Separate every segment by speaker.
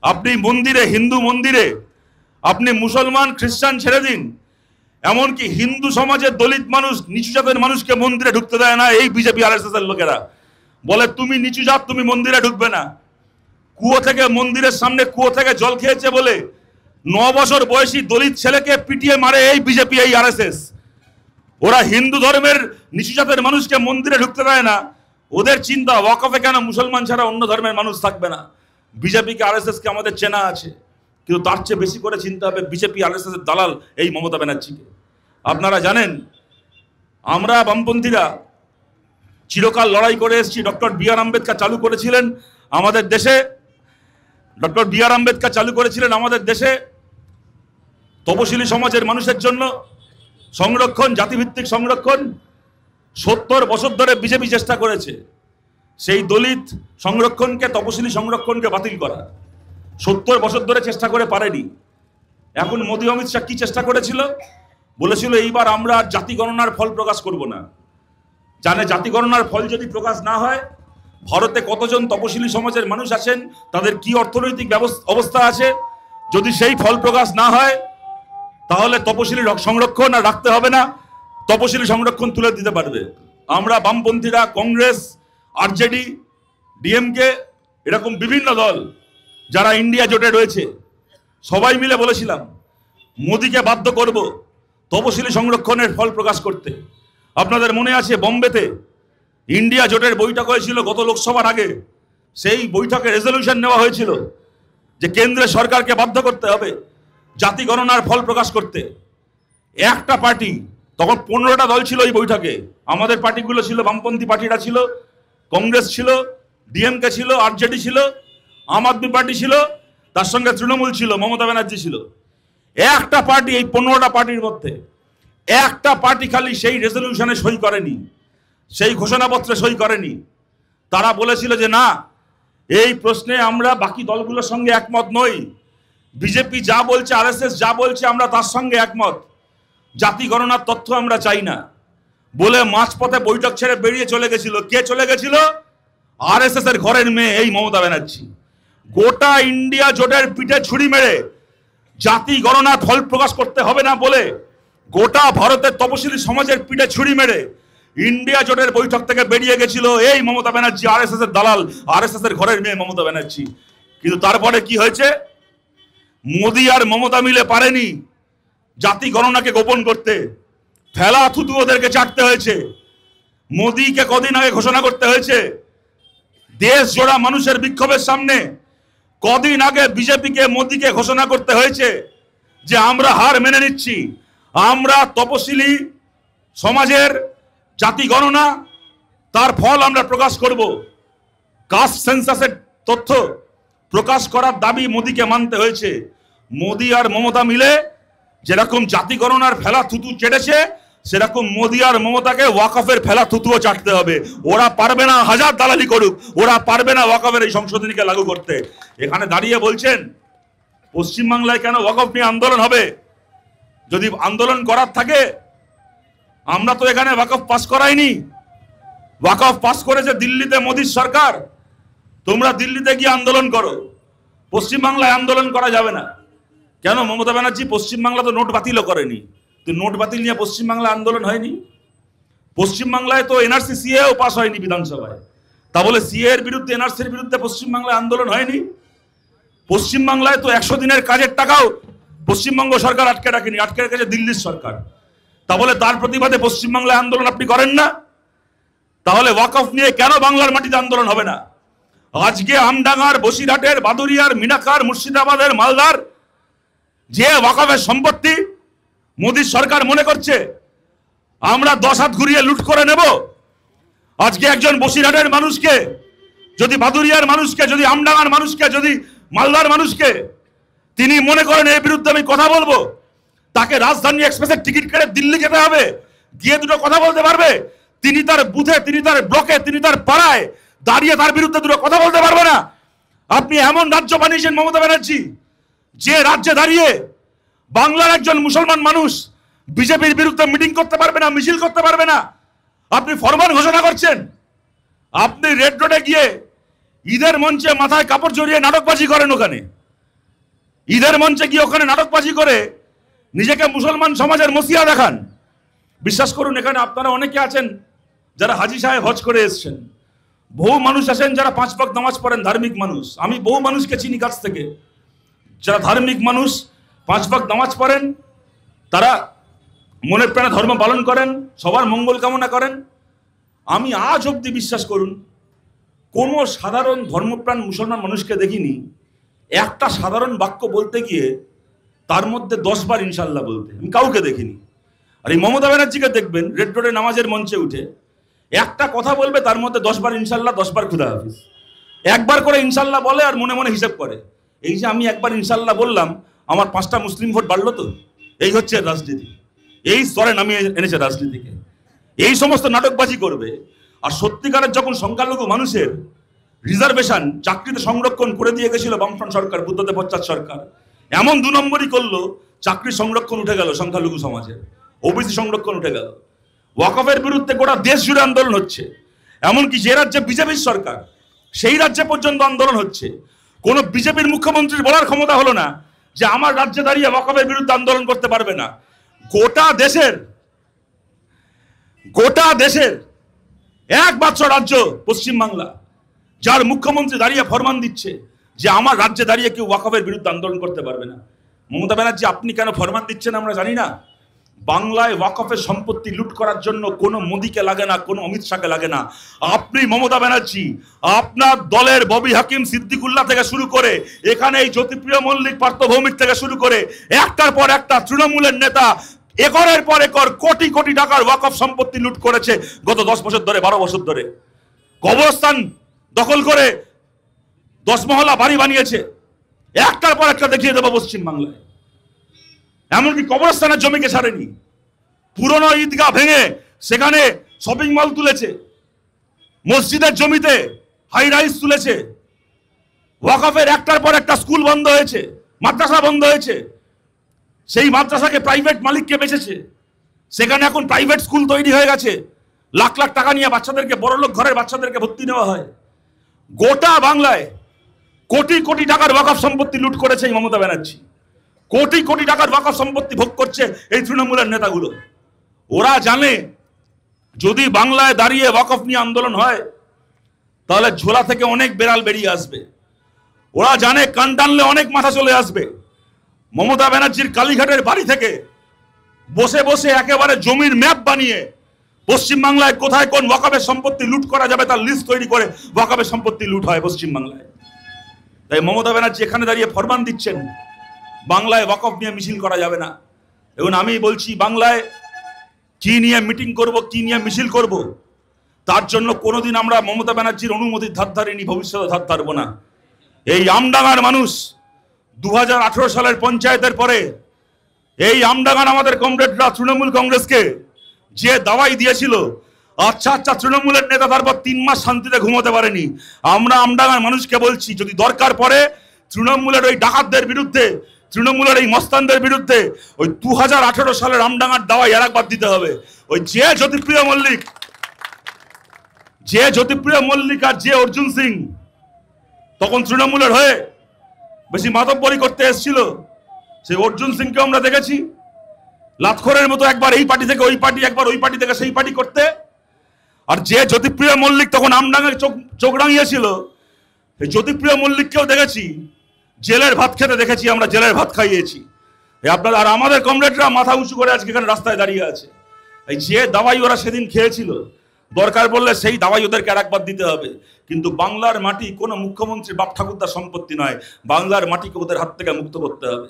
Speaker 1: আপনি মন্দিরে, হিন্দু মন্দিরে আপনি মুসলমান খ্রিস্টান ছেড়ে দিন, এমনকি হিন্দু সমাজের দলিত মানুষ, নিচু জাতের মানুষকে মন্দিরে ঢুকতে দেয় না এই বিজেপি আরএসএস এর লোকেরা। বলে তুমি নিচু জাত, তুমি মন্দিরে ঢুকবে না। কুয়ো থেকে, মন্দিরের সামনে কুয়ো থেকে জল খেয়েছে বলে 9 বছর বয়সী দলিত ছেলেকে পিটিয়ে মারে এই বিজেপি, এই আরএসএস। ওরা হিন্দু ধর্মের নিচু জাতের মানুষকে মন্দিরে ঢুকতে দেয় না। ওদের চিন্তা ওয়াকফে কেন মুসলমান ছাড়া অন্য ধর্মের মানুষ থাকবে না। বিজেপিকে আরএসএস কে আমাদের চেনা আছে, কিন্তু তার চেয়ে বেশি করে চিন্তা হবে বিজেপি আরএসএস এর দালাল এই মমতা ব্যানার্জিকে। আপনারা জানেন আমরা বামপন্থীরা চিরকাল লড়াই করে এসেছি। Doctor B.R.. আম্বেদকর চালু করেছিলেন আমাদের দেশে, ডক্টর বি.আর. আম্বেদকর চালু করেছিলেন আমাদের দেশে তপশিলি সমাজের মানুষের জন্য সংরক্ষণ, জাতিভিত্তিক সংরক্ষণ। 70 বছর ধরে বিজেপি চেষ্টা করেছে সেই দলিত সংরক্ষণকে, তপশিলি সংরক্ষণকে বাতিল করা। 70 বছর ধরে চেষ্টা করে পারেনি। এখন মোদী অমিত শাহ কি চেষ্টা করেছিল? বলেছিল এইবার আমরা জাতি গণনার ফল প্রকাশ করব না। জানে জাতি গণনার ফল যদি প্রকাশ না হয় ভারতে কতজন তপশিলি সমাজের মানুষ আছেন, তাদের কি অর্থনৈতিক অবস্থা আছে, যদি সেই ফল প্রকাশ না হয় তাহলে তপশিলি সংরক্ষণ আর রাখতে হবে না, তপশিলি সংরক্ষণ তুলে দিতে পারবে। আমরা বামপন্থীরা, কংগ্রেস, আরজেডি, ডিএমকে, এরকম বিভিন্ন দল যারা ইন্ডিয়া জোটে রয়েছে সবাই মিলে বলেছিলাম মোদীকে বাধ্য করব তপশিলি সংরক্ষণের ফল প্রকাশ করতে। আপনাদের মনে আছে বোম্বেতে ইন্ডিয়া জোটের বৈঠক হয়েছিল গত লোকসভার আগে। সেই বৈঠকে রেজলিউশন নেওয়া হয়েছিল যে কেন্দ্রের সরকারকে বাধ্য করতে হবে জাতি গণনার ফল প্রকাশ করতে। একটা পার্টি, তখন 15টা দল ছিল এই বৈঠকে, আমাদের পার্টিগুলো ছিল, বামপন্থী পার্টিরা ছিল, কংগ্রেস ছিল, ডিএমকে ছিল, আরজেডি ছিল, আম আদমি পার্টি ছিল, তার সঙ্গে তৃণমূল ছিল, মমতা ব্যানার্জি ছিল। একটা পার্টি, এই 15টা পার্টির মধ্যে একটা পার্টি খালি সেই রেজলিউশনে সই করেনি, সেই ঘোষণাপত্রে সই করেনি। তারা বলেছিল যে না, এই প্রশ্নে আমরা বাকি দলগুলোর সঙ্গে একমত নই, বিজেপি যা বলছে, আরএসএস যা বলছে আমরা তার সঙ্গে একমত, জাতি গণনার তথ্য আমরা চাই না বলে মাঝপথে বৈঠক ছেড়ে বেরিয়ে চলে গেছিল। কে চলে গেছিল? আরএসএস এর ঘরের মেয়ে এই মমতা ব্যানার্জি। গোটা ইন্ডিয়া জোটের পিঠে ছুরি মেরে জাতি গণনার ফল প্রকাশ করতে হবে না বলে গোটা ভারতের তপশিলি সমাজের পিঠে ছুরি মেরে ইন্ডিয়া জোটের বৈঠক থেকে বেরিয়ে গেছিল এই মমতা ব্যানার্জি, আরএসএস এর দালাল, আরএসএস এর ঘরের মেয়ে মমতা ব্যানার্জি। কিন্তু তারপরে কি হয়েছে? মোদী আর মমতা মিলে পারেনি জাতি গণনাকে গোপন করতে। ফেলা থুতু ওদেরকে চাটতে হয়েছে। মোদীকে কদিন আগে ঘোষণা করতে হয়েছে, দেশ জোড়া মানুষের বিক্ষোভের সামনে কদিন আগে বিজেপিকে, মোদীকে ঘোষণা করতে হয়েছে যে আমরা হার মেনে নিচ্ছি, আমরা তপশিলি সমাজের জাতি গণনা তার ফল আমরা প্রকাশ করব। কাস্ট সেন্সাসের তথ্য প্রকাশ করার দাবি মোদীকে মানতে হয়েছে। মোদী আর মমতা মিলে যেরকম জাতি গণনার ফেলা থুতু চেটেছে, সেরকম মোদী আর মমতাকে ওয়াকফের ফেলা থুতুও চাটতে হবে। ওরা পারবে না, হাজার দালালি করুক, ওরা পারবে না ওয়াকফের এই সংশোধনীকে লাগু করতে। এখানে দাঁড়িয়ে বলছেন পশ্চিমবাংলায় কেন ওয়াকফ নিয়ে আন্দোলন হবে? যদি আন্দোলন করার থাকে, আমরা তো এখানে ওয়াকফ পাস করাইনি। ওয়াকফ পাস করেছে দিল্লিতে মোদীর সরকার। তোমরা দিল্লিতে গিয়ে আন্দোলন করো, পশ্চিমবাংলায় আন্দোলন করা যাবে না। কেন? মমতা ব্যানার্জি পশ্চিমবাংলা তো নোট বাতিলও করেনি, তো নোট বাতিল নিয়ে পশ্চিমবাংলা আন্দোলন হয়নি। পশ্চিমবাংলায় তো এনআরসি সিএও পাস হয়নি বিধানসভায়, তা বলে সিএ এর বিরুদ্ধে, এনআরসির বিরুদ্ধে পশ্চিমবাংলায় আন্দোলন হয়নি। পশ্চিমবাংলায় তো 100 দিনের কাজের টাকাও পশ্চিমবঙ্গ সরকার আটকে রাখেনি, আটকে রেখেছে দিল্লির সরকার, তা বলে তার প্রতিবাদে পশ্চিমবাংলায় আন্দোলন আপনি করেন না? তাহলে ওয়াকফ নিয়ে কেন বাংলার মাটিতে আন্দোলন হবে না? আজকে আমডাঙ্গার, বসিরহাটের, বাদুরিয়ার, মিনাখার, মুর্শিদাবাদের, মালদার যে ওয়াকফের সম্পত্তি মোদীর সরকার মনে করছে আমরা 10 হাত ঘুরিয়ে লুট করে নেব। আজকে একজন বসিরহাটের মানুষকে, যদি বাদুরিয়ার মানুষকে, যদি আমডাঙ্গার মানুষকে, যদি মালদার মানুষকে তিনি মনে করেন এর বিরুদ্ধে আমি কথা বলবো, তাকে রাজধানী এক্সপ্রেসের টিকিট কেটে দিল্লি যেতে হবে, গিয়ে দুটো কথা বলতে পারবে? তিনি তার বুথে, তিনি তার ব্লকে, তিনি তার পাড়ায় দাঁড়িয়ে তার বিরুদ্ধে দুটো কথা বলতে পারবে না? আপনি এমন রাজ্য বানিয়েছেন মমতা ব্যানার্জি, যে রাজ্যে দাঁড়িয়ে বাংলার একজন মুসলমান মানুষ বিজেপির বিরুদ্ধে মিটিং করতে পারবে না, মিছিল করতে পারবে না। আপনি ফরমান ঘোষণা করছেন। আপনি রেড রোডে গিয়ে ঈদের মঞ্চে মাথায় কাপড় জড়িয়ে নাটকবাজি করেন ওখানে। ঈদের মঞ্চে গিয়ে ওখানে নাটকবাজি করে নিজেকে মুসলমান সমাজের মসিহা দেখান। বিশ্বাস করুন, এখানে আপনারা অনেকে আছেন যারা হাজি সাহেব হজ করে এসছেন, বহু মানুষ আছেন যারা 5 ওয়াক্ত নামাজ পড়েন, ধার্মিক মানুষ। আমি বহু মানুষকে চিনি কাছ থেকে, যারা ধার্মিক মানুষ, 5 ওয়াক্ত নামাজ পড়েন, তারা মনের প্রাণে ধর্ম পালন করেন, সবার মঙ্গল কামনা করেন। আমি আজ অব্দি বিশ্বাস করুন কোনো সাধারণ ধর্মপ্রাণ মুসলমান মানুষকে দেখিনি একটা সাধারণ বাক্য বলতে গিয়ে তার মধ্যে 10 বার ইনশাল্লাহ বলতে, আমি কাউকে দেখিনি। আর এই মমতা ব্যানার্জিকে দেখবেন রেড রোডে নামাজের মঞ্চে উঠে একটা কথা বলবে, তার মধ্যে 10 বার ইনশাল্লাহ, 10 বার খুদা হাফিজ, একবার করে ইনশাল্লাহ বলে আর মনে মনে হিসাব করে। এই যে আমি একবার ইনশাল্লাহ বললাম, আমার 5টা মুসলিম ভোট বাড়লো তো। এই হচ্ছে রাজনীতি, এই স্তরে নামিয়ে এনেছে রাজনীতিকে। এই সমস্ত নাটকবাজি করবে। আর সত্যিকারের যখন সংখ্যালঘু মানুষের রিজার্ভেশন চাকরিতে সংরক্ষণ করে দিয়ে গেছিল বামফ্রন্ট সরকার, বুদ্ধদেব ভট্টাচার্য সরকার, এমন 2 নম্বরই করলো, চাকরি সংরক্ষণ উঠে গেল সংখ্যালঘু সমাজের, ওবিসি সংরক্ষণ উঠে গেল। ওয়াকফের বিরুদ্ধে গোটা দেশ জুড়ে আন্দোলন হচ্ছে, এমনকি যে রাজ্যে বিজেপির সরকার সেই রাজ্যে পর্যন্ত আন্দোলন হচ্ছে। কোন বিজেপির মুখ্যমন্ত্রীর বলার ক্ষমতা হলো না যে আমার রাজ্যে দাঁড়িয়ে ওয়াকফের বিরুদ্ধে আন্দোলন করতে পারবে না। গোটা দেশের একমাত্র রাজ্য পশ্চিমবাংলা, যার মুখ্যমন্ত্রী দাঁড়িয়ে ফরমান দিচ্ছে যে আমার রাজ্যে দাঁড়িয়ে কেউ ওয়াকফের বিরুদ্ধে আন্দোলন করতে পারবে না। মমতা ব্যানার্জি, আপনি কেন ফরমান দিচ্ছেন আমরা জানি না। বাংলায় ওয়াকফের সম্পত্তি লুট করার জন্য কোনো মোদিকে লাগে না, কোনো অমিত শাহকে লাগে না। আপনি মমতা ব্যানার্জি, আপনার দলের ববি হাকিম সিদ্দিকুল্লাহ থেকে শুরু করে এখানে এই জ্যোতিপ্রিয় মল্লিক, পার্থ ভৌমিক থেকে শুরু করে একটার পর একটা তৃণমূলের নেতা একরের পর একর কোটি কোটি টাকার ওয়াকফ সম্পত্তি লুট করেছে গত 10 বছর ধরে, 12 বছর ধরে। কবরস্থান দখল করে 10 মহলা বাড়ি বানিয়েছে, একটার পর একটা দেখিয়ে দেবো পশ্চিমবাংলায়। এমনকি কবরস্থানের জমিকে ছাড়েনি, পুরনো ঈদগাহ ভেঙে সেখানে শপিং মল তুলেছে, মসজিদের জমিতে হাই রাইজ তুলেছে। ওয়াকফের একটার পর একটা স্কুল বন্ধ হয়েছে, মাদ্রাসা বন্ধ হয়েছে, সেই মাদ্রাসাকে প্রাইভেট মালিককে বেচেছে, সেখানে এখন প্রাইভেট স্কুল তৈরি হয়ে গেছে, লাখ লাখ টাকা নিয়ে বাচ্চাদেরকে, বড়লোক ঘরের বাচ্চাদেরকে ভর্তি নেওয়া হয়। গোটা বাংলায় কোটি কোটি টাকার ওয়াকফ সম্পত্তি লুট করেছে এই মমতা ব্যানার্জি, কোটি কোটি টাকার ওয়াকফ সম্পত্তি ভোগ করছে এই তৃণমূলের নেতাগুলো। ওরা জানে যদি বাংলায় দাঁড়িয়ে ওয়াকফ নিয়ে আন্দোলন হয় তাহলে ঝোলা থেকে অনেক বেড়াল বেরিয়ে আসবে। ওরা জানে কান টানলে অনেক মাথা চলে আসবে। মমতা ব্যানার্জির কালীঘাটের বাড়ি থেকে বসে বসে একেবারে জমির ম্যাপ বানিয়ে পশ্চিমবাংলায় কোথায় কোন ওয়াকফের সম্পত্তি লুট করা যাবে তার লিস্ট তৈরি করে ওয়াকফের সম্পত্তি লুট হয় পশ্চিমবাংলায়। তাই মমতা ব্যানার্জি এখানে দাঁড়িয়ে ফরমান দিচ্ছেন বাংলায় ওয়াকফ নিয়ে মিছিল করা যাবে না। এবং আমি বলছি, বাংলায় কি নিয়ে মিটিং করব, কি নিয়ে মিছিল করব, তার জন্য কোনোদিন আমরা মমতা ব্যানার্জির অনুমতির ধার ধারিনি, ভবিষ্যতে ধার ধারবো না। এই আমডাঙ্গার মানুষ 2018 সালের পঞ্চায়েতের পরে এই আমডাঙ্গার আমাদের কমরেডরা তৃণমূল কংগ্রেসকে যে দাওয়াই দিয়েছিল, আচ্ছা তৃণমূলের নেতা তারপর 3 মাস শান্তিতে ঘুমোতে পারেনি। আমরা আমডাঙ্গার মানুষকে বলছি, যদি দরকার পড়ে তৃণমূলের ওই ডাকাতদের বিরুদ্ধে, তৃণমূলের এই মস্তানদের বিরুদ্ধে ওই 2018 সালের আমডাঙ্গার দাওয়াই আরেকবার দিতে হবে। ওই যে জ্যোতিপ্রিয় মল্লিক আর যে অর্জুন সিং তখন তৃণমূলের হয়ে বেশি মাতব্বরি করতে এসেছিল, সেই অর্জুন সিংকে আমরা দেখেছি লাতখোরের মতো একবার এই পার্টি থেকে ওই পার্টি, একবার ওই পার্টি থেকে সেই পার্টি করতে। আর যে জ্যোতিপ্রিয় মল্লিক তখন আমডাঙ্গায় চোখ রাঙিয়েছিল, এই জ্যোতিপ্রিয় মল্লিককেও দেখেছি জেলের ভাত খেতে দেখেছি, আমরা জেলের ভাত খাইয়েছি। আপনারা আর আমাদের কমরেডরা মাথা উঁচু করে আজকে এখানে রাস্তায় দাঁড়িয়ে আছে। এই যে দাওয়াই ওরা সেদিন খেয়েছিল, দরকার পড়লে সেই দাওয়াই ওদেরকে আরেকবার দিতে হবে। কিন্তু বাংলার মাটি কোনো মুখ্যমন্ত্রী বাপ ঠাকুরদার সম্পত্তি নয়, বাংলার মাটিকে ওদের হাত থেকে মুক্ত করতে হবে।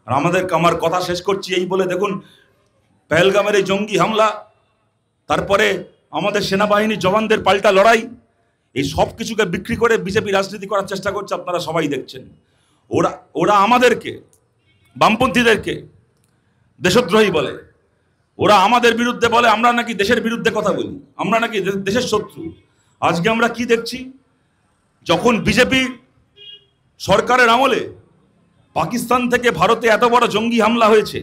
Speaker 1: আর আমার কথা শেষ করছি এই বলে, দেখুন পেহেলগামের এই জঙ্গি হামলা, তারপরে আমাদের সেনাবাহিনী জওয়ানদের পাল্টা লড়াই, এই সব কিছুকে বিক্রি করে বিজেপি রাজনীতি করার চেষ্টা করছে, আপনারা সবাই দেখছেন। ওরা আমাদেরকে, বামপন্থীদেরকে দেশদ্রোহী বলে, ওরা আমাদের বিরুদ্ধে বলে আমরা নাকি দেশের বিরুদ্ধে কথা বলি, আমরা নাকি দেশের শত্রু। আজকে আমরা কি দেখছি, যখন বিজেপি সরকারের আমলে পাকিস্তান থেকে ভারতে এত বড় জঙ্গি হামলা হয়েছে,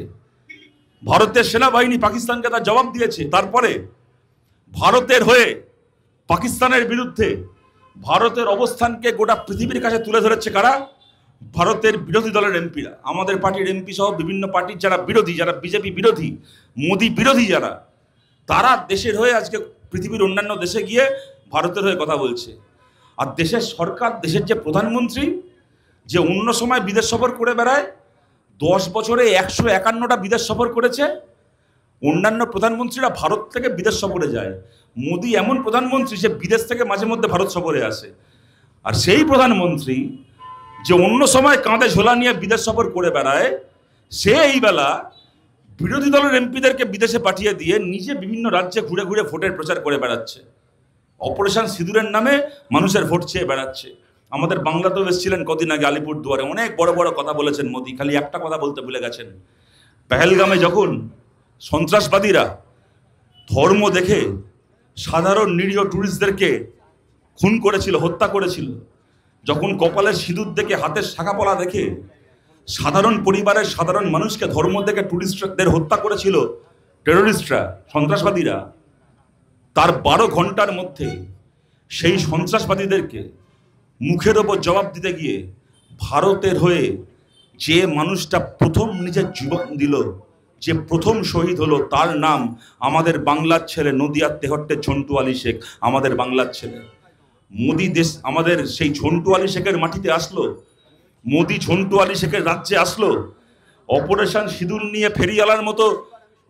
Speaker 1: ভারতের সেনাবাহিনী পাকিস্তানকে তার জবাব দিয়েছে। তারপরে ভারতের হয়ে পাকিস্তানের বিরুদ্ধে ভারতের অবস্থানকে গোটা পৃথিবীর কাছে তুলে ধরেছে কারা? ভারতের বিরোধী দলের এমপিরা, আমাদের পার্টির এমপি সহ বিভিন্ন পার্টির যারা বিরোধী, যারা বিজেপি বিরোধী, মোদি বিরোধী যারা, তারা দেশের হয়ে আজকে পৃথিবীর অন্যান্য দেশে গিয়ে ভারতের হয়ে কথা বলছে। আর দেশের সরকার, দেশের যে প্রধানমন্ত্রী, যে অন্য সময় বিদেশ সফর করে বেড়ায়, 10 বছরে 151টা বিদেশ সফর করেছে। অন্যান্য প্রধানমন্ত্রীরা ভারত থেকে বিদেশ সফরে যায়, মোদি এমন প্রধানমন্ত্রী যে বিদেশ থেকে মাঝে মধ্যে ভারত সফরে আসে। আর সেই প্রধানমন্ত্রী যে অন্য সময় কাঁধে ঝোলা নিয়ে বিদেশ সফর করে বেড়ায়, সে এই বেলা বিরোধী দলের এমপিদেরকে বিদেশে পাঠিয়ে দিয়ে নিজে বিভিন্ন রাজ্যে ঘুরে ঘুরে ভোটের প্রচার করে বেড়াচ্ছে। অপারেশন সিঁদুরের নামে মানুষের ভোট চেয়ে বেড়াচ্ছে। আমাদের বাংলাতেও এসেছিলেন কদিন আগে আলিপুরদুয়ারে, অনেক বড় বড় কথা বলেছেন মোদি, খালি একটা কথা বলতে ভুলে গেছেন। পেহেলগামে যখন সন্ত্রাসবাদীরা ধর্ম দেখে সাধারণ নিরীহ টুরিস্টদেরকে খুন করেছিল, হত্যা করেছিল, যখন কপালের সিঁদুর দেখে, হাতের শাখাপলা দেখে সাধারণ পরিবারের সাধারণ মানুষকে ধর্ম দেখে টুরিস্টদের হত্যা করেছিল টেররিস্টরা, সন্ত্রাসবাদীরা, তার 12 ঘন্টার মধ্যে সেই সন্ত্রাসবাদীদেরকে মুখের ওপর জবাব দিতে গিয়ে ভারতের হয়ে যে মানুষটা প্রথম নিজের জীবন দিল, যে প্রথম শহীদ হলো, তার নাম আমাদের বাংলার ছেলে, নদিয়ার তেহট্টের ঝন্টু আলী শেখ, আমাদের বাংলার ছেলে। মোদি দেশ আমাদের সেই ঝন্টু আলী শেখের মাটিতে আসলো, মোদি ঝন্টু আলী শেখের রাজ্যে আসলো, অপারেশন সিঁদুর নিয়ে ফেরিওয়ালার মতো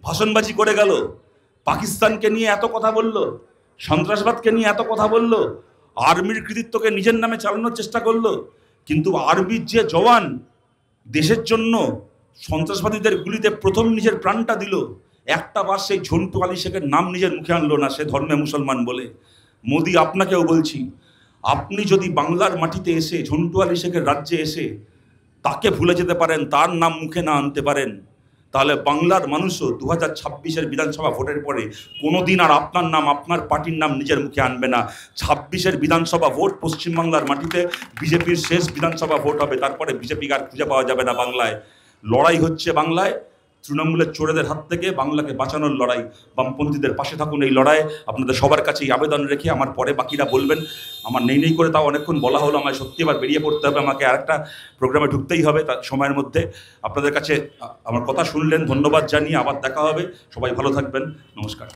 Speaker 1: ভাষণবাজি করে গেল, পাকিস্তানকে নিয়ে এত কথা বলল, সন্ত্রাসবাদকে নিয়ে এত কথা বলল, আর্মির কৃতিত্বকে নিজের নামে চালানোর চেষ্টা করলো। কিন্তু আর্মির যে জওয়ান দেশের জন্য সন্ত্রাসবাদীদের গুলিতে প্রথম নিজের প্রাণটা দিল, একটা বার সেই ঝন্টু আলী শেখের নাম নিজের মুখে আনলো না, সে ধর্মে মুসলমান বলে। মোদি, আপনাকেও বলছি, আপনি যদি বাংলার মাটিতে এসে ঝন্টু আলী শেখের রাজ্যে এসে তাকে ভুলে যেতে পারেন, তার নাম মুখে না আনতে পারেন, তাহলে বাংলার মানুষও 2026-এর বিধানসভা ভোটের পরে কোনোদিন আর আপনার নাম, আপনার পার্টির নাম নিজের মুখে আনবে না। 26-এর বিধানসভা ভোট পশ্চিমবাংলার মাটিতে বিজেপির শেষ বিধানসভা ভোট হবে, তারপরে বিজেপিকে আর খুঁজে পাওয়া যাবে না বাংলায়। লড়াই হচ্ছে বাংলায় তৃণমূলের চোরেদের হাত থেকে বাংলাকে বাঁচানোর লড়াই। বামপন্থীদের পাশে থাকুন এই লড়াই। আপনাদের সবার কাছেই আবেদন রেখে, আমার পরে বাকিরা বলবেন, আমার নেই করে তাও অনেকক্ষণ বলা হলো, আমায় সত্যি এবার বেরিয়ে পড়তে হবে, আমাকে আরেকটা প্রোগ্রামে ঢুকতেই হবে তার সময়ের মধ্যে। আপনাদের কাছে আমার কথা শুনলেন, ধন্যবাদ জানিয়ে আবার দেখা হবে। সবাই ভালো থাকবেন, নমস্কার।